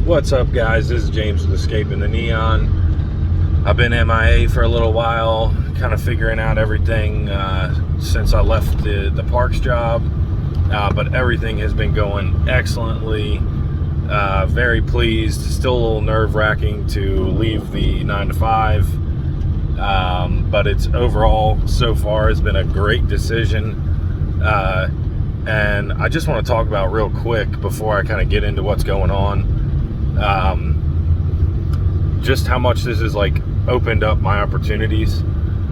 What's up, guys? This is James with Escaping the Neon. I've been MIA for a little while, kind of figuring out everything since I left the parks job, but everything has been going excellently. Very pleased. Still a little nerve-wracking to leave the 9 to 5, but it's overall so far has been a great decision. And I just want to talk about real quick before I kind of get into what's going on. Just how much this has like opened up my opportunities.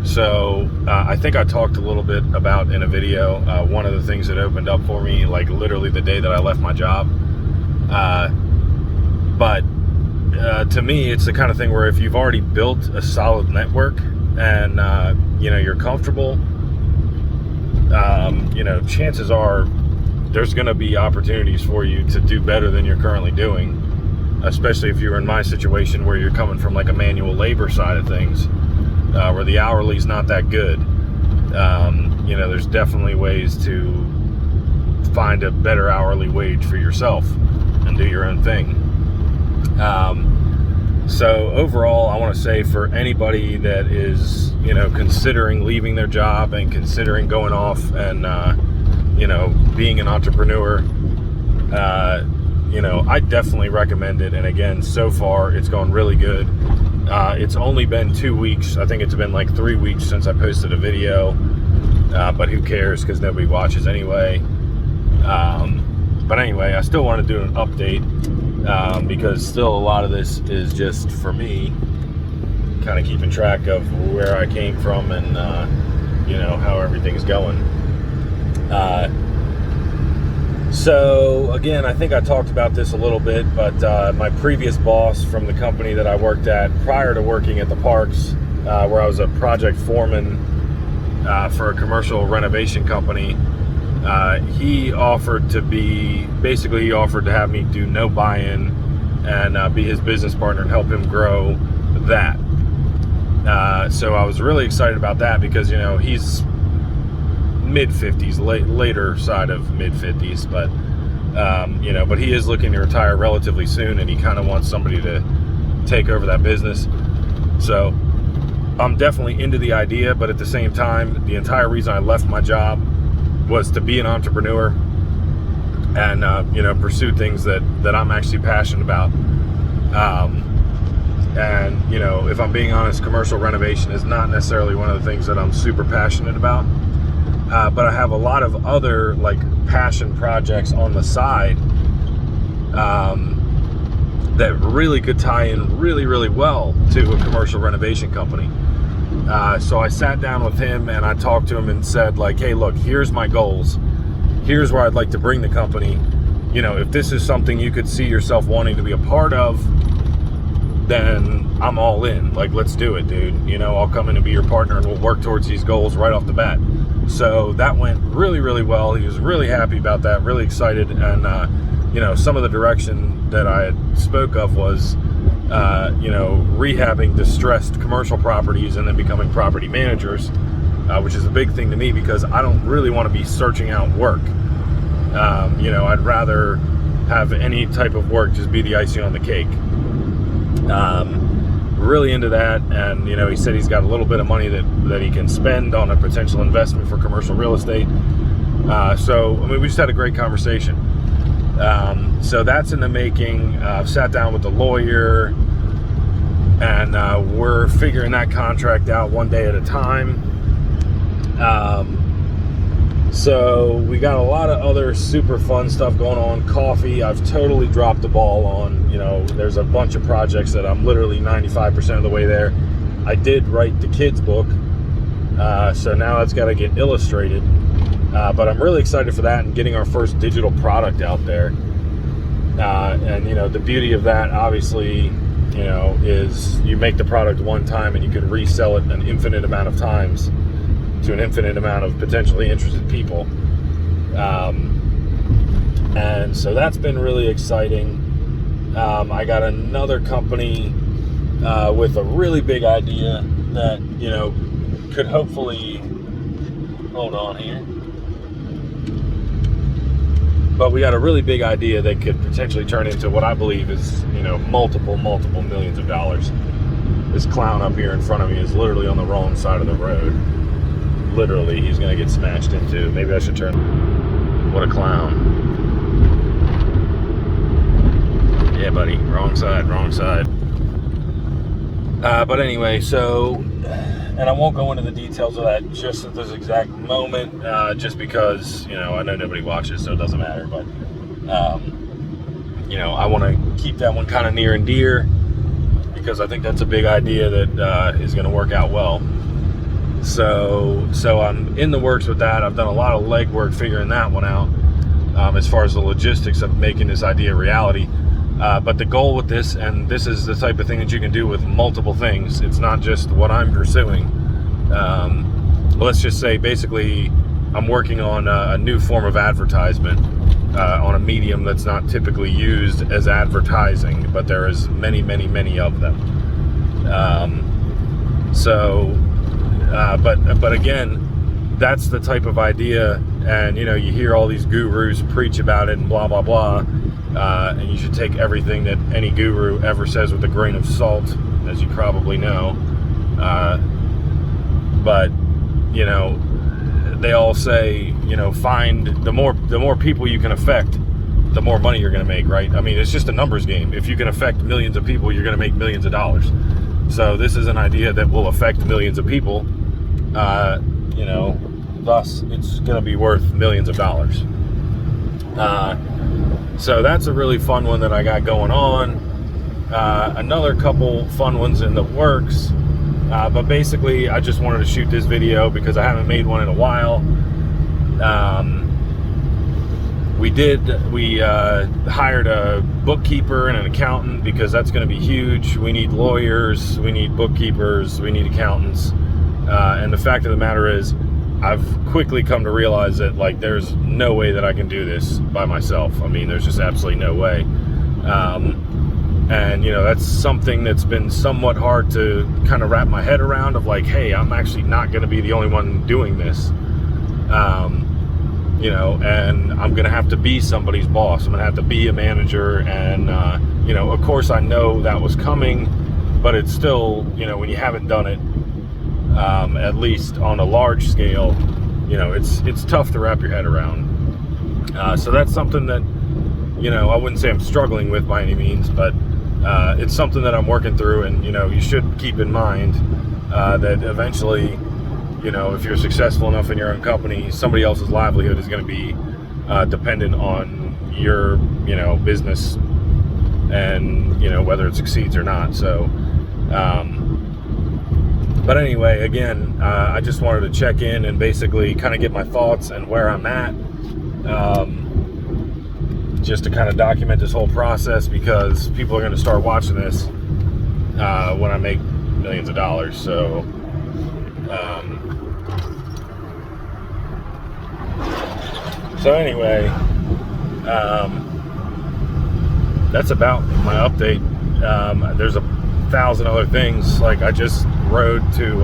So I think I talked a little bit about in a video one of the things that opened up for me, like literally the day that I left my job. But to me, it's the kind of thing where if you've already built a solid network and you're comfortable, chances are there's going to be opportunities for you to do better than you're currently doing, especially if you're in my situation where you're coming from like a manual labor side of things, where the hourly is not that good. There's definitely ways to find a better hourly wage for yourself and do your own thing. So overall, I want to say for anybody that is, considering leaving their job and considering going off and, being an entrepreneur, I definitely recommend it. And again, so far it's gone really good. It's only been 2 weeks. I think it's been like 3 weeks since I posted a video, but who cares, because nobody watches anyway. But anyway, I still want to do an update, because still a lot of this is just for me, kind of keeping track of where I came from and, how everything's going. So again, I think I talked about this a little bit, but my previous boss from the company that I worked at prior to working at the parks, where I was a project foreman for a commercial renovation company, he offered to have me do no buy-in and be his business partner and help him grow that. So I was really excited about that because, he's mid-50s, later side of mid-50s, but, but he is looking to retire relatively soon, and he kind of wants somebody to take over that business. So I'm definitely into the idea, but at the same time, the entire reason I left my job was to be an entrepreneur and, pursue things that I'm actually passionate about. And, if I'm being honest, commercial renovation is not necessarily one of the things that I'm super passionate about. But I have a lot of other like passion projects on the side that really could tie in really, really well to a commercial renovation company. So I sat down with him and I talked to him and said, like, hey, look, here's my goals. Here's where I'd like to bring the company. If this is something you could see yourself wanting to be a part of, then I'm all in. Like, let's do it, dude. I'll come in and be your partner and we'll work towards these goals right off the bat. So that went really, really well. He was really happy about that, really excited. And, some of the direction that I had spoke of was, rehabbing distressed commercial properties and then becoming property managers, which is a big thing to me because I don't really want to be searching out work. I'd rather have any type of work just be the icing on the cake. Really into that, and he said he's got a little bit of money that he can spend on a potential investment for commercial real estate. We just had a great conversation. So that's in the making. I've sat down with the lawyer, and we're figuring that contract out one day at a time. So we got a lot of other super fun stuff going on. Coffee, I've totally dropped the ball on. There's a bunch of projects that I'm literally 95% of the way there. I did write the kids book, so now it's got to get illustrated. But I'm really excited for that and getting our first digital product out there. And the beauty of that, obviously, is you make the product one time and you can resell it an infinite amount of times to an infinite amount of potentially interested people. And so that's been really exciting. I got another company with a really big idea that, could hopefully, hold on here. But we got a really big idea that could potentially turn into what I believe is, multiple millions of dollars. This clown up here in front of me is literally on the wrong side of the road. Literally, he's gonna get smashed into. Maybe I should turn. What a clown. Yeah, buddy, wrong side. But anyway, so, and I won't go into the details of that just at this exact moment, just because, I know nobody watches, so it doesn't matter. But, I want to keep that one kind of near and dear, because I think that's a big idea that is going to work out well. So I'm in the works with that. I've done a lot of legwork figuring that one out, as far as the logistics of making this idea a reality. But the goal with this, and this is the type of thing that you can do with multiple things. It's not just what I'm pursuing. Let's just say, basically, I'm working on a new form of advertisement on a medium that's not typically used as advertising, but there is many of them. But again, that's the type of idea, and you hear all these gurus preach about it and blah blah blah. And you should take everything that any guru ever says with a grain of salt, as you probably know. But they all say, find the more people you can affect, the more money you're going to make, right? I mean, it's just a numbers game. If you can affect millions of people, you're going to make millions of dollars. So this is an idea that will affect millions of people. Thus it's going to be worth millions of dollars. So that's a really fun one that I got going on. Another couple fun ones in the works. But basically, I just wanted to shoot this video because I haven't made one in a while. We hired a bookkeeper and an accountant because that's going to be huge. We need lawyers, we need bookkeepers, we need accountants. And the fact of the matter is, I've quickly come to realize that there's no way that I can do this by myself. I mean, there's just absolutely no way. And that's something that's been somewhat hard to kind of wrap my head around, of hey, I'm actually not going to be the only one doing this. And I'm going to have to be somebody's boss. I'm going to have to be a manager. And, of course I know that was coming, but it's still, when you haven't done it, at least on a large scale, it's tough to wrap your head around. So that's something that, I wouldn't say I'm struggling with by any means, but it's something that I'm working through. And, you should keep in mind that eventually, if you're successful enough in your own company, somebody else's livelihood is going to be dependent on your, business, and, whether it succeeds or not. So, but anyway, again, I just wanted to check in and basically kind of get my thoughts and where I'm at, just to kind of document this whole process, because people are going to start watching this when I make millions of dollars. So, anyway, that's about my update. There's 1,000 other things. I just rode to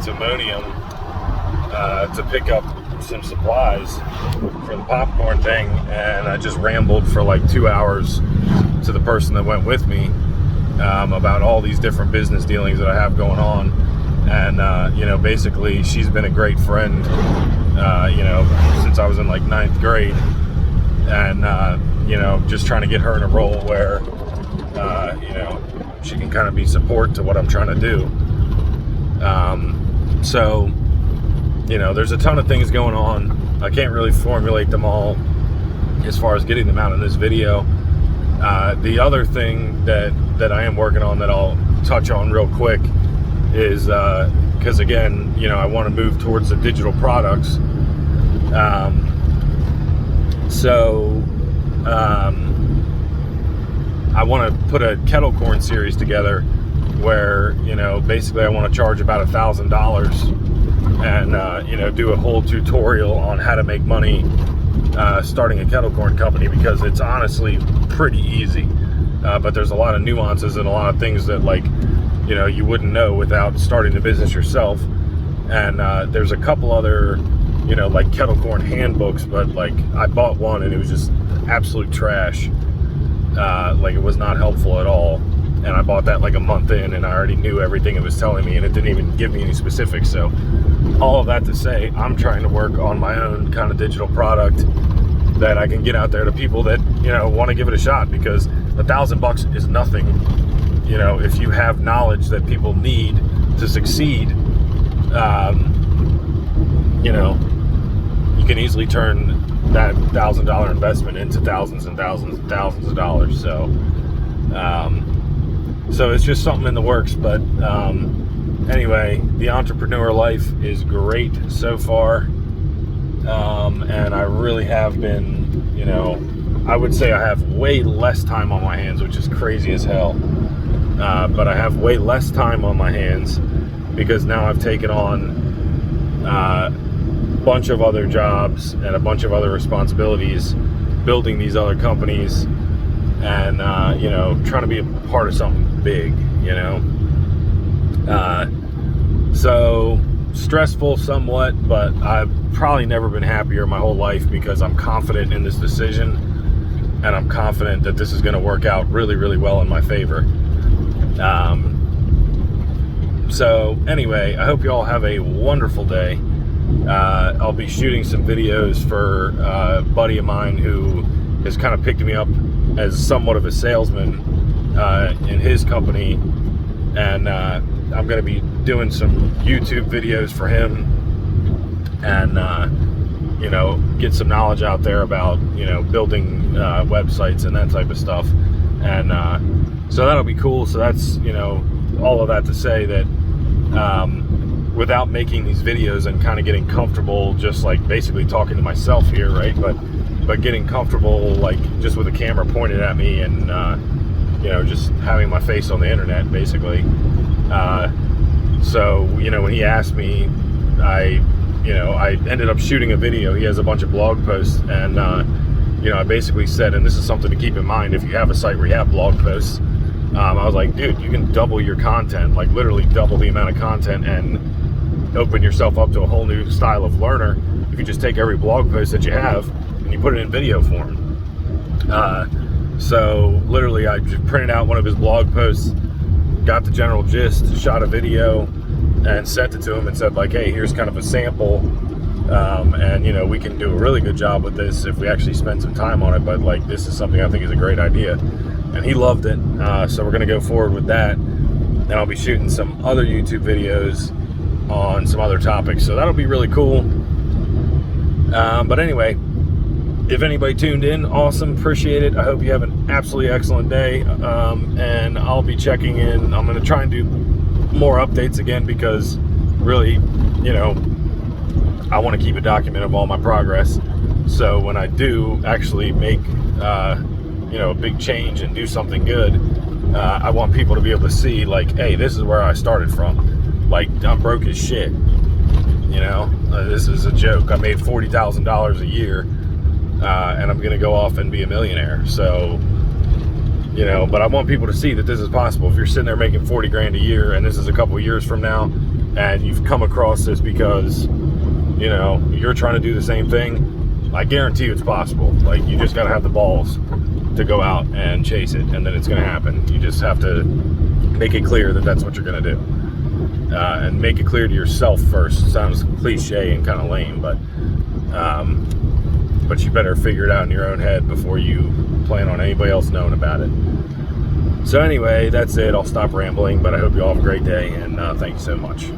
Timonium to pick up some supplies for the popcorn thing, and I just rambled for 2 hours to the person that went with me about all these different business dealings that I have going on. And basically, she's been a great friend since I was in 9th grade, and just trying to get her in a role where she can kind of be support to what I'm trying to do. So there's a ton of things going on. I can't really formulate them all as far as getting them out in this video. The other thing that I am working on that I'll touch on real quick is because again, I want to move towards the digital products. I want to put a kettle corn series together where, basically I want to charge about $1,000 and, do a whole tutorial on how to make money starting a kettle corn company, because it's honestly pretty easy. But there's a lot of nuances and a lot of things that you wouldn't know without starting the business yourself. And there's a couple other like kettle corn handbooks, but like I bought one and it was just absolute trash. Like it was not helpful at all. And I bought that like a month in, and I already knew everything it was telling me, and it didn't even give me any specifics. So all of that to say, I'm trying to work on my own kind of digital product that I can get out there to people that, want to give it a shot, because $1,000 is nothing. If you have knowledge that people need to succeed, you can easily turn that $1,000 investment into thousands and thousands and thousands of dollars. So it's just something in the works. But anyway, the entrepreneur life is great so far. And I really have been, I would say I have way less time on my hands, which is crazy as hell. But I have way less time on my hands because now I've taken on a bunch of other jobs and a bunch of other responsibilities, building these other companies, and trying to be a part of something big. So stressful somewhat, but I've probably never been happier in my whole life, because I'm confident in this decision, and I'm confident that this is going to work out really, really well in my favor. So anyway, I hope you all have a wonderful day. I'll be shooting some videos for a buddy of mine who has kind of picked me up as somewhat of a salesman in his company, and I'm going to be doing some YouTube videos for him, and get some knowledge out there about building websites and that type of stuff. And so that'll be cool. So that's all of that to say that without making these videos and kind of getting comfortable, just like basically talking to myself here, right? But getting comfortable, like just with a camera pointed at me, and just having my face on the internet, basically. So when he asked me, I ended up shooting a video. He has a bunch of blog posts, and I basically said, and this is something to keep in mind if you have a site where you have blog posts, I was like, dude, you can double your content, like literally double the amount of content, and open yourself up to a whole new style of learner if you just take every blog post that you have and you put it in video form. So literally I just printed out one of his blog posts, got the general gist, shot a video, and sent it to him and said, like, hey, here's kind of a sample, and we can do a really good job with this if we actually spend some time on it, but like this is something I think is a great idea. And he loved it. So we're gonna go forward with that, and I'll be shooting some other YouTube videos on some other topics, so that'll be really cool. But anyway, if anybody tuned in, awesome, appreciate it. I hope you have an absolutely excellent day, and I'll be checking in. I'm going to try and do more updates again, because really, I want to keep a document of all my progress, so when I do actually make a big change and do something good, I want people to be able to see, like, hey, this is where I started from. Like, I'm broke as shit, this is a joke. I made $40,000 a year, and I'm gonna go off and be a millionaire. So but I want people to see that this is possible. If you're sitting there making 40 grand a year, and this is a couple of years from now, and you've come across this because you're trying to do the same thing, I guarantee you it's possible. Like, you just gotta have the balls to go out and chase it, and then it's gonna happen. You just have to make it clear that that's what you're gonna do. And make it clear to yourself first. It sounds cliche and kind of lame, but you better figure it out in your own head before you plan on anybody else knowing about it. So anyway, that's it. I'll stop rambling, but I hope you all have a great day, and thank you so much.